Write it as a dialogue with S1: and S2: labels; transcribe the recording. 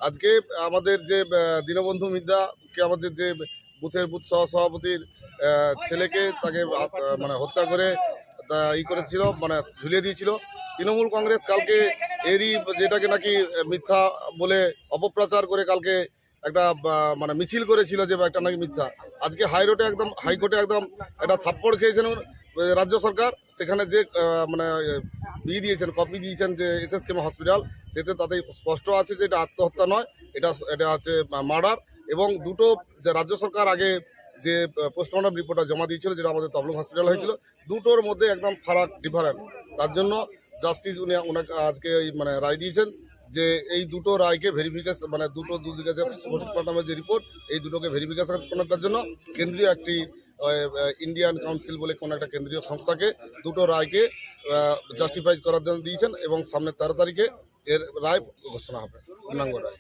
S1: আজকে আমাদের যে দীনবন্ধু মিদ্যাকে আমাদের যে বুথ সহসভাপতির ছেলেকে তাকে মানে হত্যা করে করেছিল, মানে ঝুলিয়ে দিয়েছিল তৃণমূল কংগ্রেস। কালকে এরই যেটাকে নাকি মিথ্যা বলে অপপ্রচার করে কালকে একটা মানে মিছিল করেছিল যে একটা নাকি মিথ্যা। আজকে হাইকোর্টে একদম একটা থাপ্পড় খেয়েছেন রাজ্য সরকার। সেখানে যে মানে কপি দিয়েছেন যে SSKM হসপিটাল, তাতে স্পষ্ট আছে যে এটা আত্মহত্যা নয়, এটা আছে মার্ডার। এবং দুটো যে রাজ্য সরকার আগে যে পোস্টমর্টম রিপোর্টটা জমা দিয়েছিল, যেটা আমাদের তবলুক হসপিটাল হয়েছিল, দুটোর মধ্যে একদম ডিফারেন্স। তার জন্য জাস্টিস ওনাকে আজকে মানে রায় দিয়েছেন যে এই দুটো রায়কে ভেরিফিকেশন, মানে দুদিকে যে পোস্টমর্টমের যে রিপোর্ট, এই দুটোকে ভেরিফিকেশন করার জন্য কেন্দ্রীয় একটি ইন্ডিয়ান কাউন্সিল বলে কোনো একটা কেন্দ্রীয় সংস্থাকে দুটো রায়কে জাস্টিফাই করার জন্য দিয়েছেন। এবং সামনের 13 তারিখে এর রায় ঘোষণা হবে, পূর্ণাঙ্গ রায়।